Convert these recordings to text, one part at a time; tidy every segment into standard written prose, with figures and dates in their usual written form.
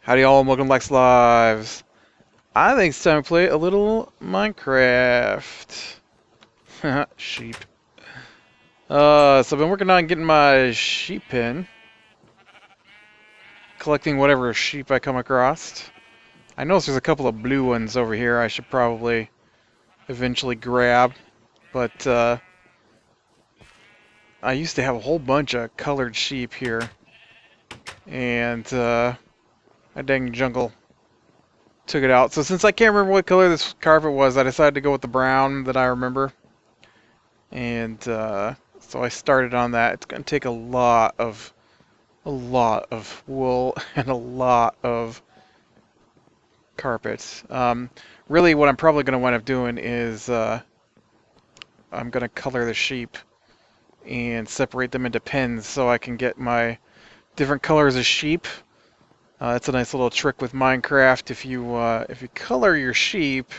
Howdy all, and welcome to Lac Lives. I think it's time to play a little Minecraft. Sheep. So I've been working on getting my sheep pen. Collecting whatever sheep I come across. I notice there's a couple of blue ones over here I should probably eventually grab. But I used to have a whole bunch of colored sheep here. And my dang jungle took it out. So since I can't remember what color this carpet was, I decided to go with the brown that I remember. And so I started on that. It's going to take a lot of wool and a lot of carpet. Really what I'm probably going to wind up doing is I'm going to color the sheep and separate them into pens so I can get my different colors of sheep. That's a nice little trick with Minecraft. If you color your sheep,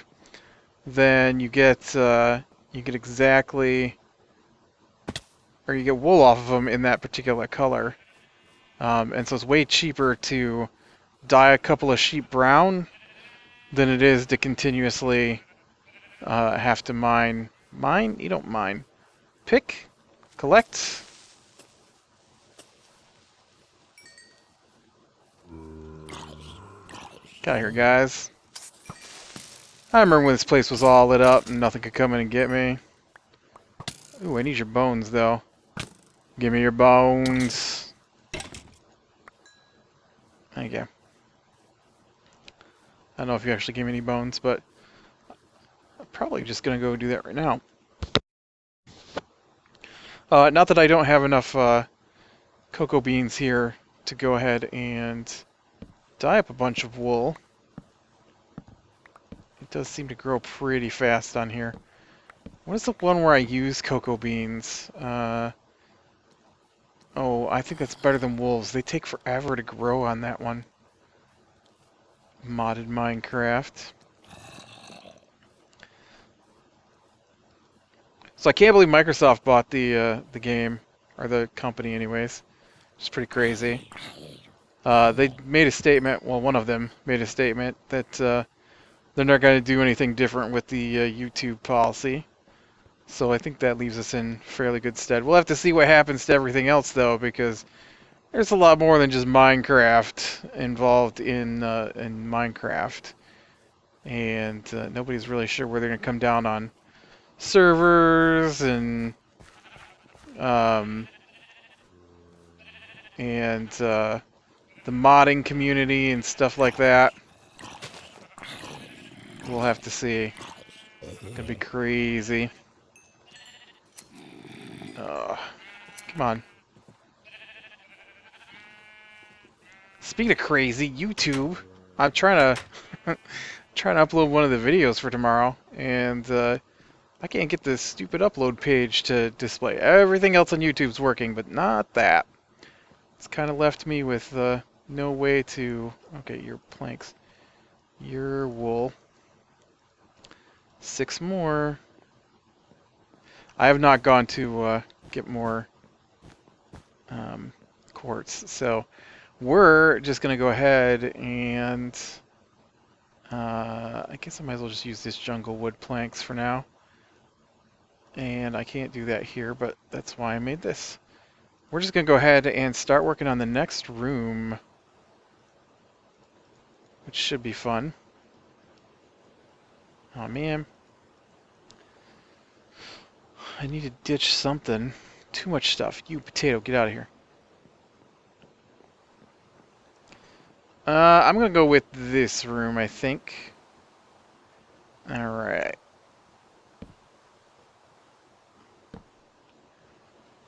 then you get exactly, or you get wool off of them in that particular color. And so it's way cheaper to dye a couple of sheep brown than it is to continuously have to mine. Mine? You don't mine. Pick, collect. Get out of here, guys. I remember when this place was all lit up and nothing could come in and get me. Ooh, I need your bones, though. Give me your bones. Thank you. I don't know if you actually gave me any bones, but I'm probably just going to go do that right now. Not that I don't have enough cocoa beans here to go ahead and dye up a bunch of wool. It does seem to grow pretty fast on here. What is the one where I use cocoa beans? Oh, I think that's better than wolves. They take forever to grow on that one. Modded Minecraft. So I can't believe Microsoft bought the game, or the company anyways. It's pretty crazy. They made a statement, well, one of them made a statement that they're not going to do anything different with the YouTube policy. So I think that leaves us in fairly good stead. We'll have to see what happens to everything else, though, because there's a lot more than just Minecraft involved in Minecraft. And nobody's really sure where they're going to come down on servers and the modding community and stuff like that. We'll have to see. It's gonna be crazy. Come on. Speaking of crazy, YouTube. I'm trying to upload one of the videos for tomorrow, and I can't get this stupid upload page to display. Everything else on YouTube's working, but not that. It's kind of left me with no way to... Okay, your planks. Your wool. 6 more. I have not gone to get more quartz, so we're just going to go ahead and... I guess I might as well just use this jungle wood planks for now. And I can't do that here, but that's why I made this. We're just going to go ahead and start working on the next room, which should be fun. Oh man. I need to ditch something. Too much stuff. You potato, get out of here. I'm going to go with this room, I think. Alright.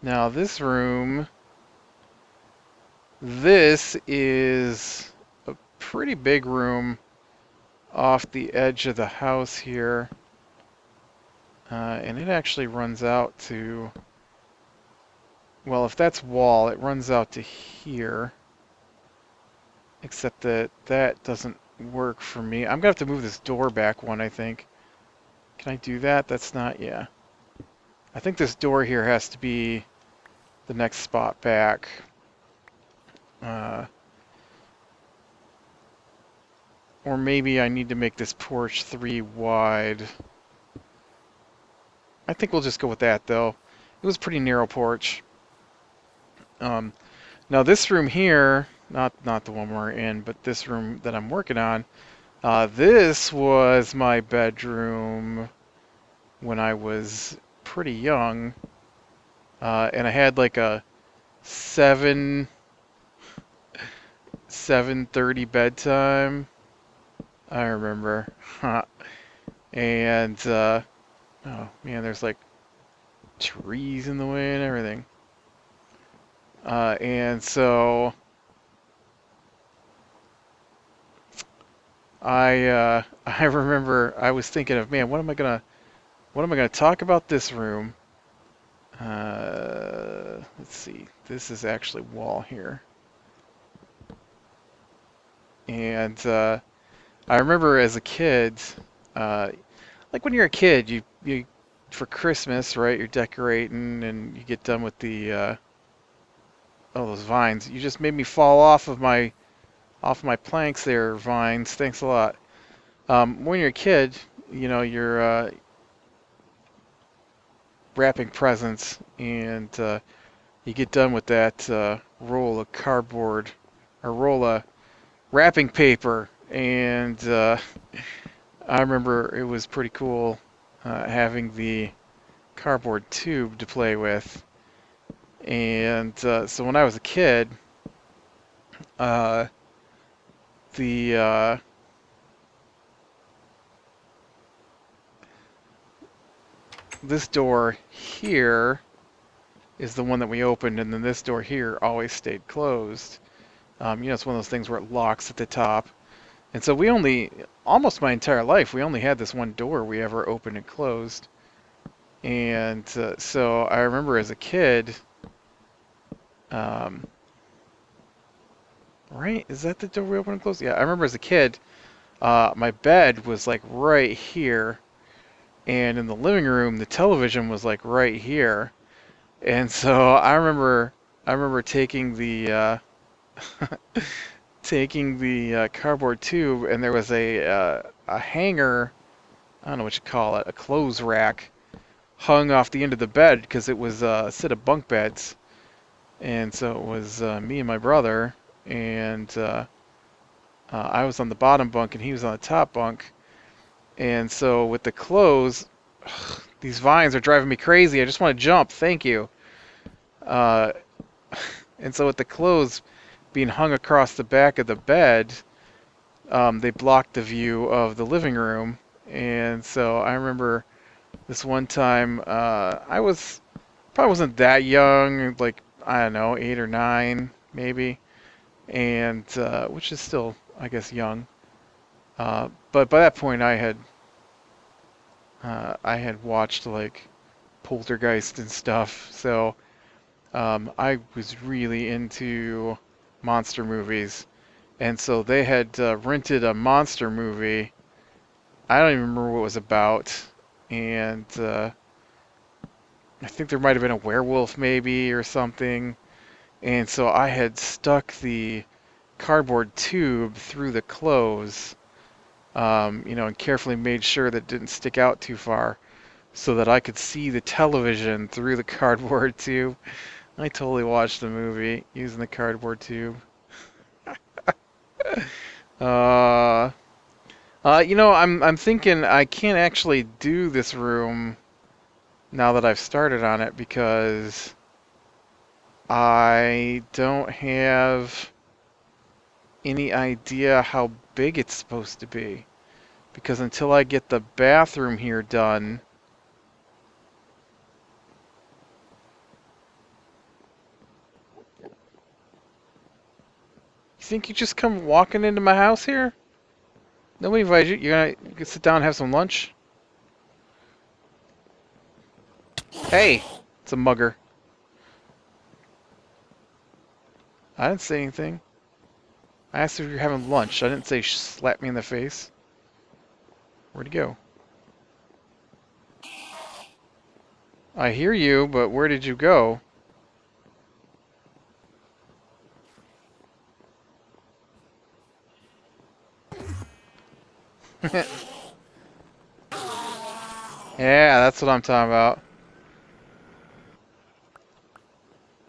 Now this room, this is a pretty big room off the edge of the house here. And it actually runs out to well, if that's wall, it runs out to here. Except that that doesn't work for me. I'm gonna have to move this door back one, I think. Can I do that? That's not, yeah. I think this door here has to be the next spot back. Or maybe I need to make this porch 3 wide. I think we'll just go with that, though. It was a pretty narrow porch. Now this room here, not the one we're in, but this room that I'm working on, this was my bedroom when I was pretty young. And I had like a 7:30 bedtime. I remember. And, oh man, there's like trees in the way and everything. And so I remember I was thinking of, man, what am I gonna talk about this room? Let's see. This is actually wall here. And I remember as a kid, like when you're a kid, you for Christmas, right? You're decorating and you get done with the oh, those vines. You just made me fall off of my planks there, vines. Thanks a lot. When you're a kid, you know, you're wrapping presents and you get done with that roll of cardboard or roll of wrapping paper, and I remember it was pretty cool having the cardboard tube to play with. And so when I was a kid, the this door here is the one that we opened, and then this door here always stayed closed. You know, it's one of those things where it locks at the top. And so we only, almost my entire life, we only had this one door we ever opened and closed. And so I remember as a kid, right? Is that the door we opened and closed? Yeah, I remember as a kid, my bed was like right here. And in the living room, the television was like right here. And so I remember taking the taking the cardboard tube, and there was a hanger, I don't know what you call it, a clothes rack, hung off the end of the bed because it was a set of bunk beds. And so it was me and my brother, and I was on the bottom bunk and he was on the top bunk. And so with the clothes, these vines are driving me crazy. I just want to jump. Thank you. And so with the clothes being hung across the back of the bed, they blocked the view of the living room. And so I remember this one time, I probably wasn't that young, like, I don't know, 8 or 9 maybe, and which is still, I guess, young. But by that point, I had watched like Poltergeist and stuff, so I was really into monster movies, and so they had rented a monster movie. I don't even remember what it was about, and I think there might have been a werewolf maybe or something, and so I had stuck the cardboard tube through the clothes, you know, and carefully made sure that it didn't stick out too far so that I could see the television through the cardboard tube. I totally watched the movie using the cardboard tube. You know, I'm thinking I can't actually do this room now that I've started on it because I don't have any idea how big it's supposed to be. Because until I get the bathroom here done, you think you just come walking into my house here? Nobody invited you. You can sit down and have some lunch? Hey, it's a mugger. I didn't say anything. I asked if you're having lunch. I didn't say slap me in the face. Where'd he go? I hear you, but where did you go? Yeah, that's what I'm talking about.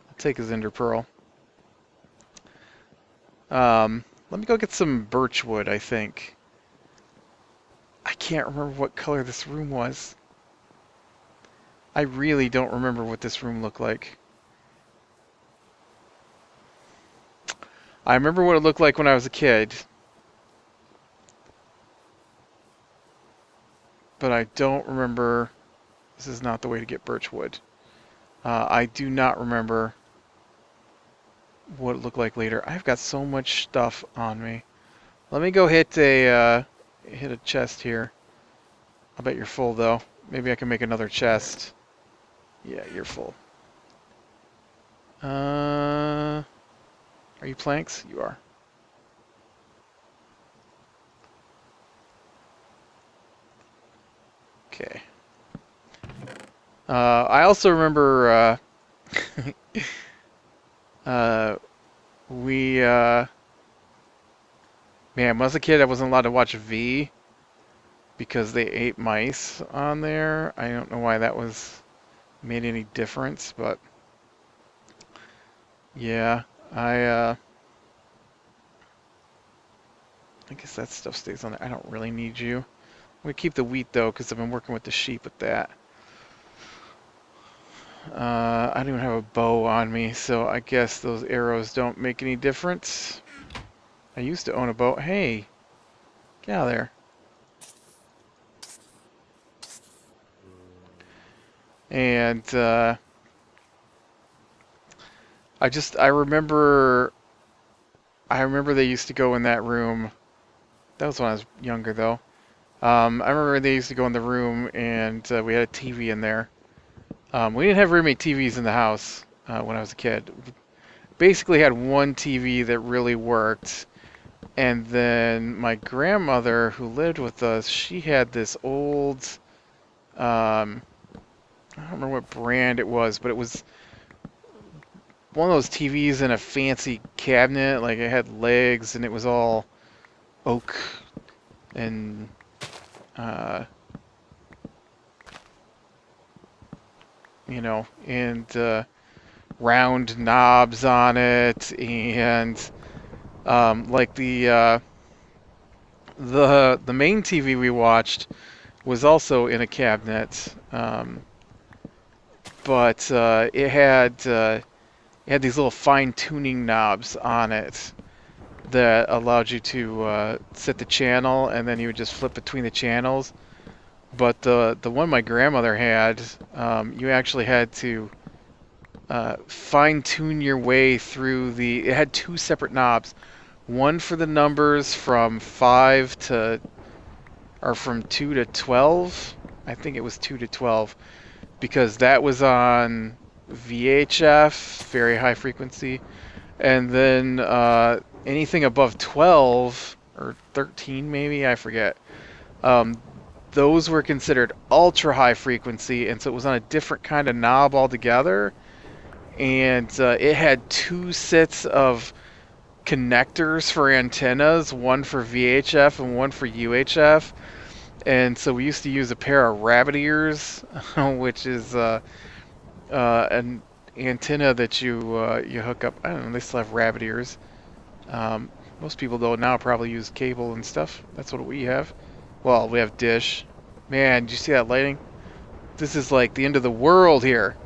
I'll take his ender pearl. Let me go get some birch wood, I think. I can't remember what color this room was. I really don't remember what this room looked like. I remember what it looked like when I was a kid. But I don't remember. This is not the way to get birch wood. I do not remember what it looked like later. I've got so much stuff on me. Let me go hit a chest here. I bet you're full though. Maybe I can make another chest. Yeah, you're full. Are you planks? You are. Okay. I also remember man, when I was a kid, I wasn't allowed to watch V because they ate mice on there. I don't know why that was made any difference, but yeah, I guess that stuff stays on there. I don't really need you. I'm gonna keep the wheat though, because I've been working with the sheep with that. I don't even have a bow on me, so I guess those arrows don't make any difference. I used to own a bow. Hey, get out of there. And I remember they used to go in that room. That was when I was younger though. I remember they used to go in the room and we had a TV in there. We didn't have very many TVs in the house when I was a kid. Basically had one TV that really worked. And then my grandmother who lived with us, she had this old, I don't remember what brand it was, but it was one of those TVs in a fancy cabinet. Like it had legs and it was all oak and you know, and round knobs on it, and like the main TV we watched was also in a cabinet, but it had these little fine tuning knobs on it that allowed you to set the channel, and then you would just flip between the channels. But the one my grandmother had, you actually had to fine tune your way through it had two separate knobs. One for the numbers from 5 to, or from 2 to 12. I think it was 2 to 12, because that was on VHF, very high frequency. And then anything above 12, or 13 maybe, I forget. Those were considered ultra high frequency, and so it was on a different kind of knob altogether. And it had two sets of connectors for antennas, one for VHF and one for UHF. And so we used to use a pair of rabbit ears, which is an antenna that you hook up. I don't know, they still have rabbit ears. Most people though now probably use cable and stuff. That's what we have. Well, we have dish. Man, did you see that lighting? This is like the end of the world here.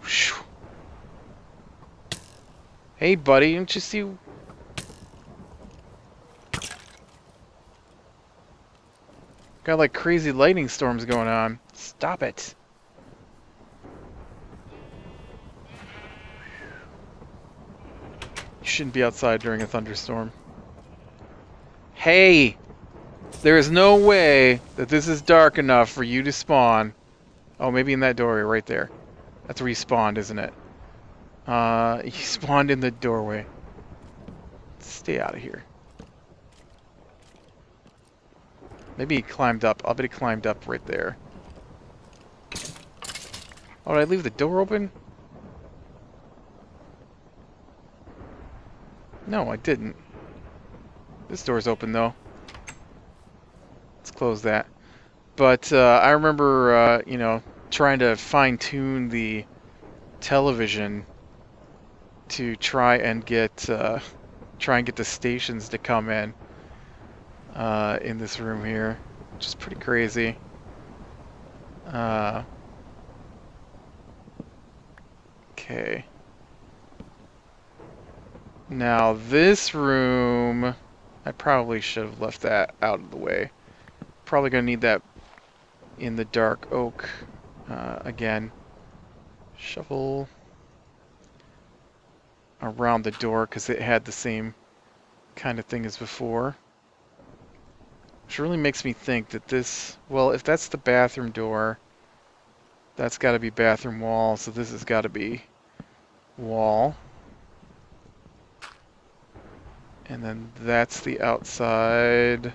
Whew. Hey, buddy, didn't you see? Got like crazy lightning storms going on. Stop it. You shouldn't be outside during a thunderstorm. Hey! There is no way that this is dark enough for you to spawn. Oh, maybe in that doorway right there. That's where you spawned, isn't it? He spawned in the doorway. Stay out of here. Maybe he climbed up. I'll bet he climbed up right there. Oh, did I leave the door open? No, I didn't. This door's open, though. Let's close that. But I remember, you know, trying to fine-tune the television to try and get the stations to come in this room here, which is pretty crazy. Okay. Now this room, I probably should have left that out of the way. Probably gonna need that in the dark oak again. Shovel around the door because it had the same kind of thing as before. Which really makes me think that this, well, if that's the bathroom door, that's got to be bathroom wall, so this has got to be wall. And then that's the outside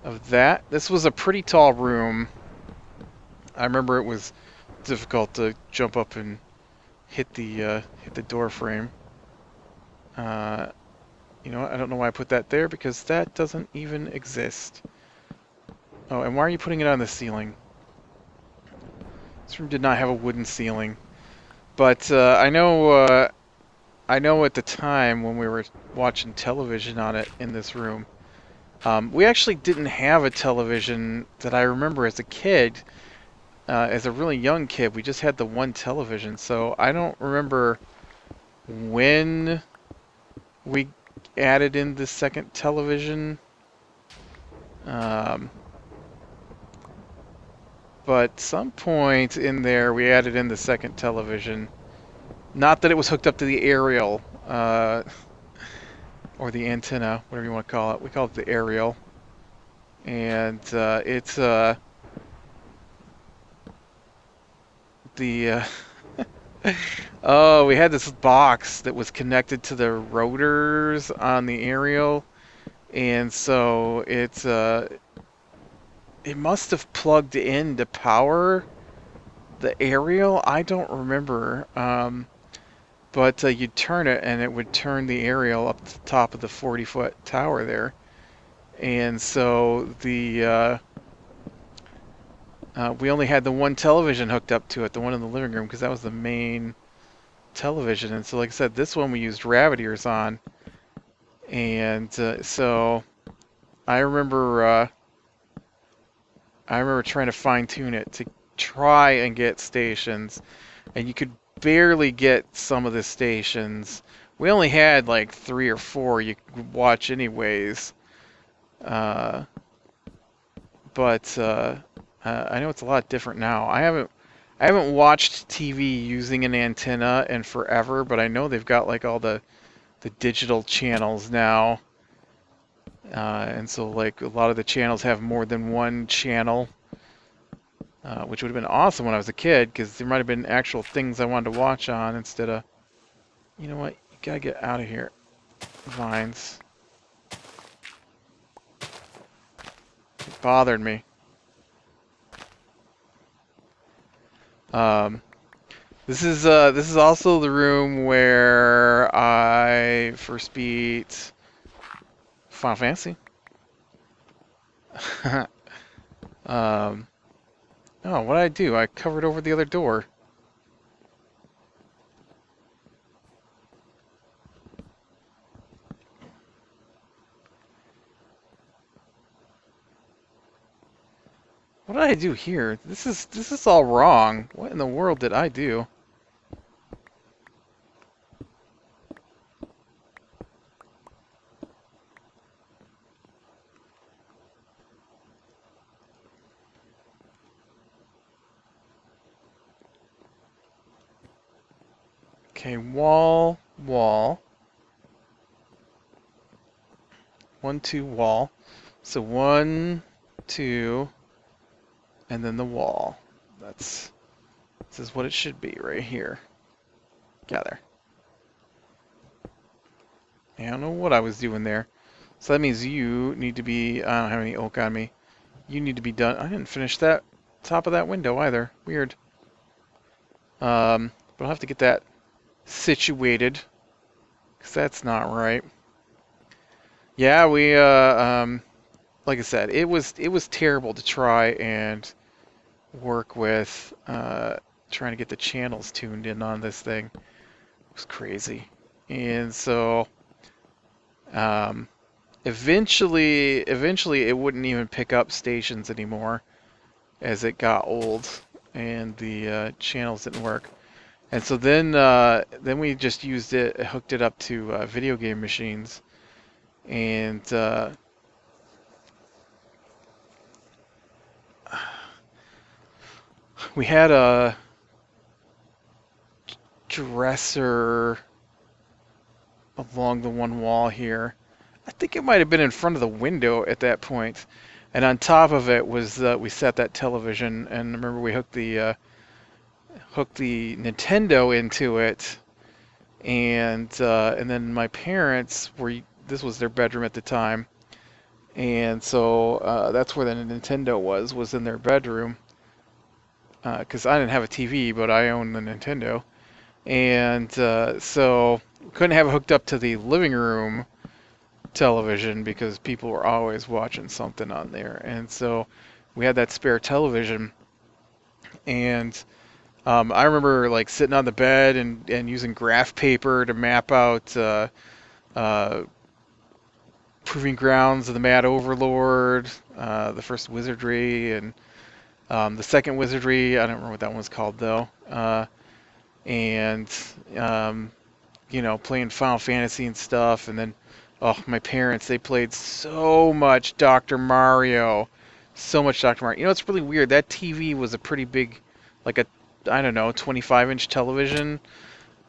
of that. This was a pretty tall room. I remember it was difficult to jump up and hit the door frame. You know what? I don't know why I put that there because that doesn't even exist. Oh, and why are you putting it on the ceiling? This room did not have a wooden ceiling. But I know at the time when we were watching television on it in this room, we actually didn't have a television that I remember as a kid. As a really young kid, we just had the one television, so I don't remember when we added in the second television. But some point in there, we added in the second television. Not that it was hooked up to the aerial, or the antenna, whatever you want to call it. We call it the aerial. And it's the oh, we had this box that was connected to the rotors on the aerial, and so it's it must have plugged in to power the aerial. I don't remember, but you'd turn it and it would turn the aerial up to the top of the 40-foot tower there, and so the we only had the one television hooked up to it, the one in the living room, because that was the main television. And so, like I said, this one we used rabbit ears on, and so I remember trying to fine tune it to try and get stations, and you could barely get some of the stations. We only had like 3 or 4 you could watch anyways, but I know it's a lot different now. I haven't watched TV using an antenna in forever, but I know they've got like all the digital channels now, and so like a lot of the channels have more than one channel, which would have been awesome when I was a kid, because there might have been actual things I wanted to watch on instead of, you know what, you gotta get out of here, vines. It bothered me. This is also the room where I first beat Final Fantasy. Oh, what did I do? I covered over the other door. What did I do here? This is all wrong. What in the world did I do? Okay, wall. 1, 2, wall. So 1, 2, and then the wall. This is what it should be right here. Gather. I don't know what I was doing there. So that means you need to be... I don't have any oak on me. You need to be done. I didn't finish that top of that window either. Weird. But I'll have to get that situated, because that's not right. Yeah, we, like I said, it was terrible to try and work with, trying to get the channels tuned in on this thing. It was crazy. And so, eventually it wouldn't even pick up stations anymore as it got old and the channels didn't work. And so then we just used it, hooked it up to video game machines, and we had a dresser along the one wall here. I think it might have been in front of the window at that point. And on top of it was we set that television, and remember we hooked the Nintendo into it, and then my parents this was their bedroom at the time, and so that's where the Nintendo was in their bedroom, because I didn't have a TV, but I owned the Nintendo, and so couldn't have it hooked up to the living room television because people were always watching something on there, and so we had that spare television, and I remember like sitting on the bed and using graph paper to map out proving grounds of the Mad Overlord, the first wizardry, and the second wizardry. I don't remember what that one's called though. And playing Final Fantasy and stuff, and then my parents, they played so much Dr. Mario. So much Dr. Mario. It's really weird. That TV was a pretty big, like a, I don't know, 25-inch television,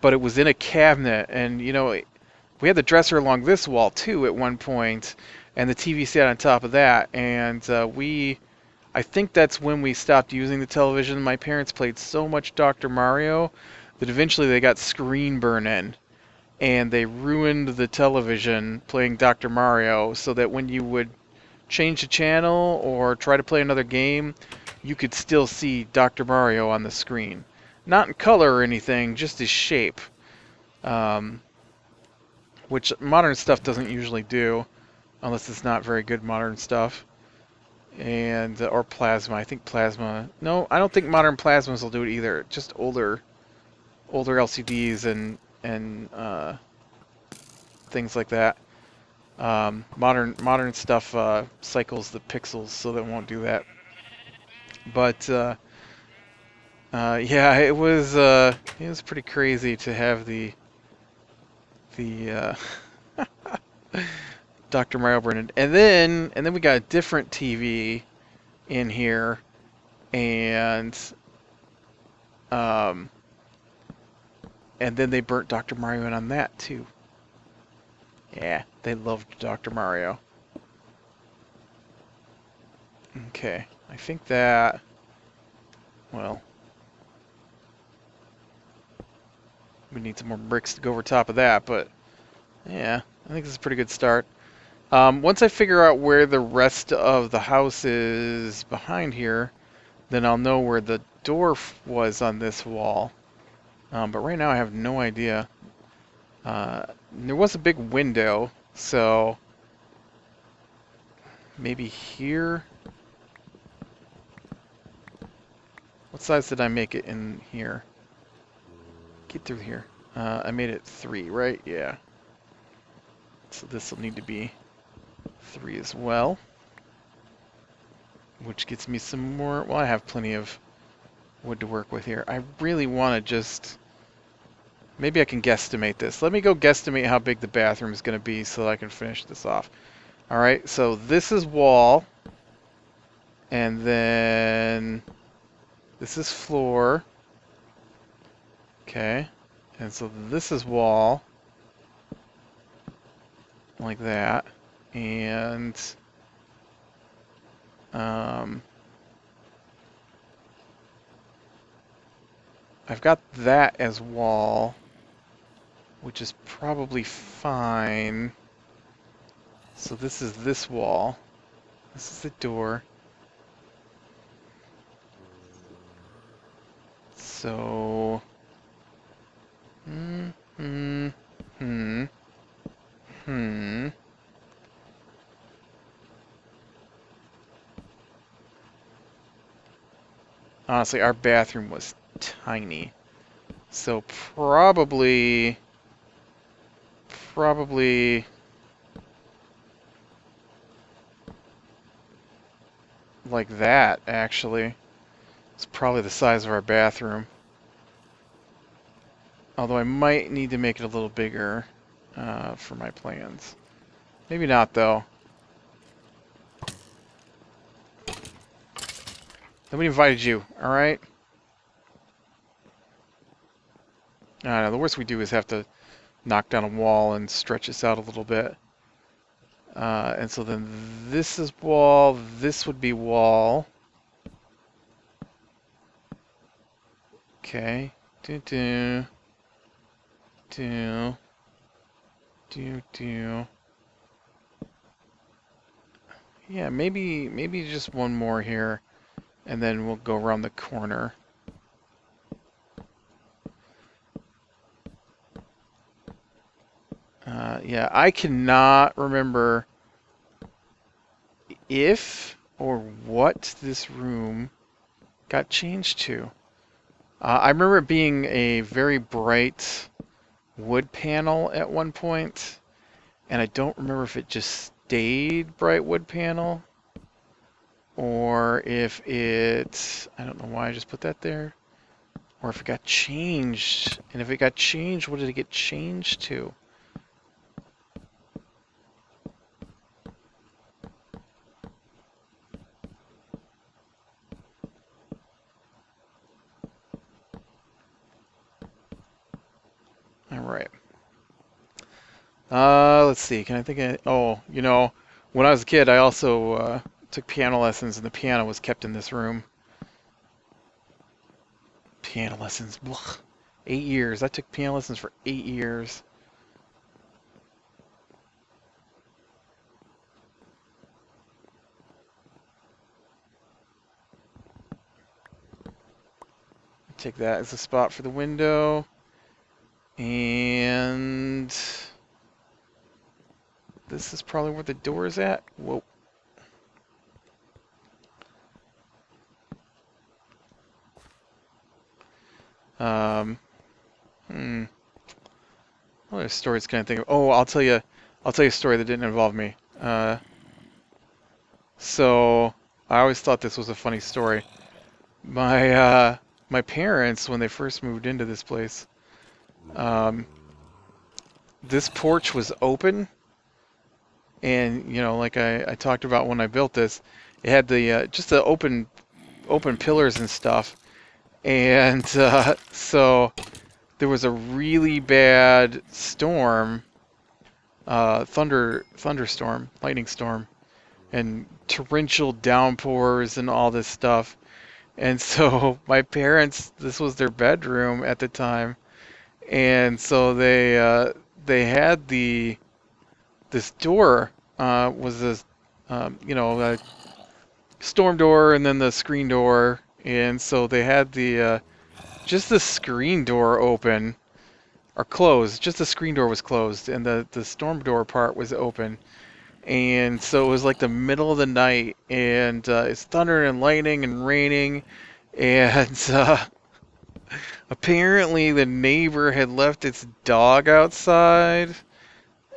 but it was in a cabinet, and we had the dresser along this wall too at one point, and the TV sat on top of that, and I think that's when we stopped using the television. My parents played so much Dr. Mario that eventually they got screen burn in, and they ruined the television playing Dr. Mario, so that when you would change the channel or try to play another game, you could still see Dr. Mario on the screen. Not in color or anything, just his shape. Which modern stuff doesn't usually do, unless it's not very good modern stuff. And or plasma. I think plasma. No, I don't think modern plasmas will do it either. Just older LCDs and things like that. Modern stuff cycles the pixels, so they won't do that. But yeah, it was pretty crazy to have the Dr. Mario Brennan, and then we got a different TV in here, and then they burnt Dr. Mario in on that too. Yeah, they loved Dr. Mario. Okay, I think that, well, we need some more bricks to go over top of that, but yeah, I think this is a pretty good start. Once I figure out where the rest of the house is behind here, then I'll know where the door was on this wall. But right now I have no idea. There was a big window, so maybe here? What size did I make it in here? Get through here. I made it 3, right? Yeah. So this will need to be 3 as well. Which gets me some more... Well, I have plenty of wood to work with here. I really want to just... Maybe I can guesstimate this. Let me go guesstimate how big the bathroom is going to be so that I can finish this off. Alright, so this is wall. And then... This is floor. Okay. And so this is wall. Like that. And... I've got that as wall. which is probably fine. So this is this wall. This is the door. So... Honestly, our bathroom was tiny. So probably like that, actually. It's probably the size of our bathroom. Although I might need to make it a little bigger for my plans. Maybe not, though. Nobody invited you, alright? I don't know, the worst we do is have to knock down a wall and stretch this out a little bit. And so then this is wall, this would be wall. Okay. Do. Yeah, maybe just one more here, and then we'll go around the corner. Yeah, I cannot remember if or what this room got changed to. I remember it being a very bright wood panel at one point, and I don't remember if it just stayed bright wood panel or if it, I don't know why I just put that there, or if it got changed. And if it got changed, what did it get changed to? Alright. Let's see. Can I think of... Oh, you know, when I was a kid, I also took piano lessons, and the piano was kept in this room. Piano lessons. Blech. 8 years. I took piano lessons for 8 years. Take that as a spot for the window. And this is probably where the door is at. Whoa. What other stories can I think of? Oh, I'll tell you a story that didn't involve me. So I always thought this was a funny story. My parents, when they first moved into this place, this porch was open, and you know, like I talked about when I built this, it had the just the open pillars and stuff, and so there was a really bad storm, thunderstorm, lightning storm, and torrential downpours and all this stuff. And so my parents, this was their bedroom at the time, and so they had this door was this you know, a storm door and then the screen door, and so they had the just the screen door open or closed. Just the screen door was closed, and the storm door part was open. And so it was like the middle of the night, and it's thundering and lightning and raining, and apparently the neighbor had left its dog outside,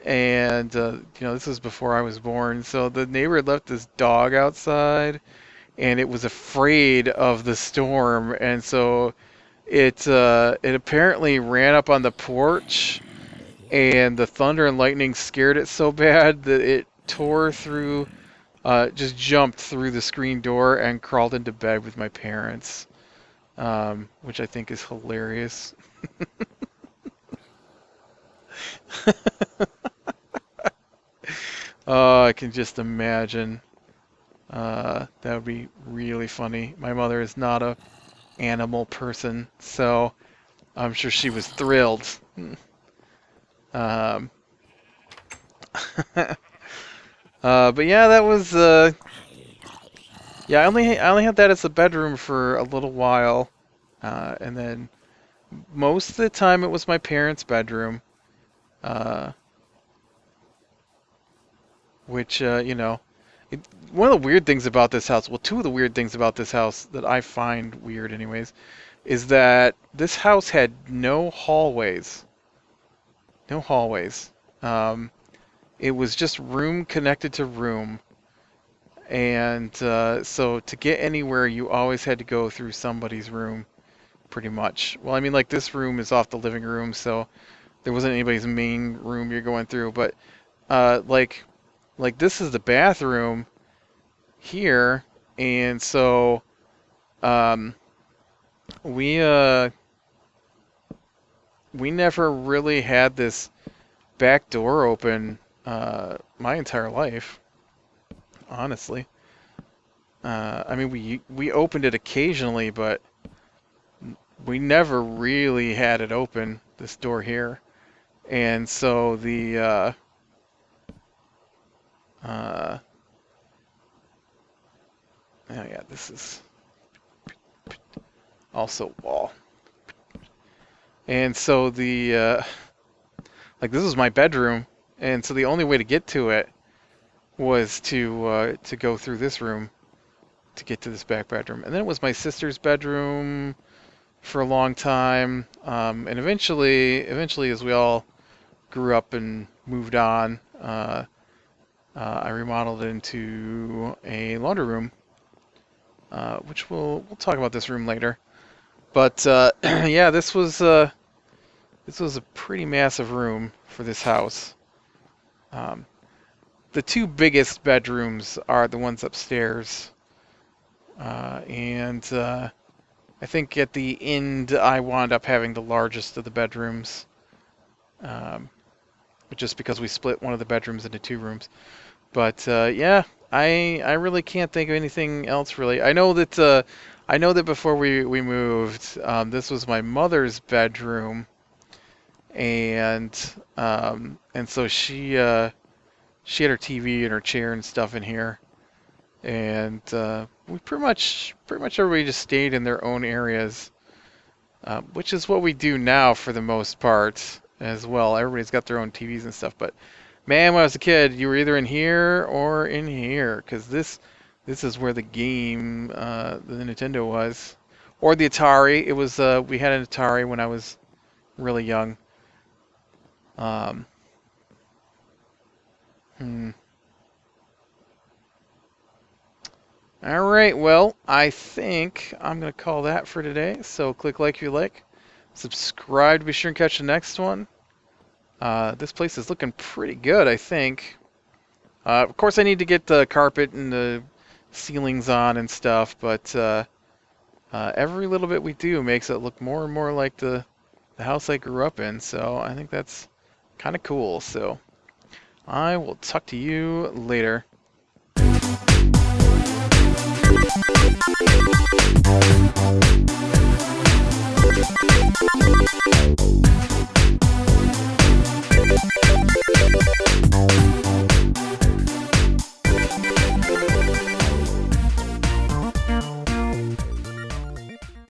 and you know, this was before I was born, so the neighbor had left this dog outside, and it was afraid of the storm, and so it apparently ran up on the porch, and the thunder and lightning scared it so bad that it tore through, just jumped through the screen door and crawled into bed with my parents, which I think is hilarious. Oh, I can just imagine. That would be really funny. My mother is not a animal person, so I'm sure she was thrilled. Um, but yeah, that was yeah. I only had that as a bedroom for a little while, and then most of the time it was my parents' bedroom, uh, which you know, one of the weird things about this house. Well, two of the weird things about this house that I find weird, anyways, is that this house had no hallways. No hallways. Um, it was just room connected to room. And so to get anywhere, you always had to go through somebody's room, pretty much. Well, I mean, like this room is off the living room, so there wasn't anybody's main room you're going through. But like this is the bathroom here, and so um, we uh, we never really had this back door open my entire life, honestly. I mean, we opened it occasionally, but we never really had it open, this door here. And so oh yeah, this is also wall. And so like this was my bedroom, and so the only way to get to it was to go through this room to get to this back bedroom. And then it was my sister's bedroom for a long time, and eventually, as we all grew up and moved on, I remodeled it into a laundry room, which we'll talk about this room later. But yeah, this was a pretty massive room for this house. Um, the two biggest bedrooms are the ones upstairs, and I think at the end I wound up having the largest of the bedrooms, just because we split one of the bedrooms into two rooms. But yeah, I really can't think of anything else really. I know that before we moved, this was my mother's bedroom, and so she had her TV and her chair and stuff in here, and we pretty much everybody just stayed in their own areas, which is what we do now for the most part as well. Everybody's got their own TVs and stuff, but man, when I was a kid, you were either in here or in here, because this is where the game, the Nintendo was, or the Atari. It was we had an Atari when I was really young. Um, hmm. All right, well, I think I'm going to call that for today. So click like if you like. Subscribe to be sure and catch the next one. This place is looking pretty good, I think. Of course, I need to get the carpet and the ceilings on and stuff, but every little bit we do makes it look more and more like the house I grew up in. So I think that's kind of cool. So I will talk to you later.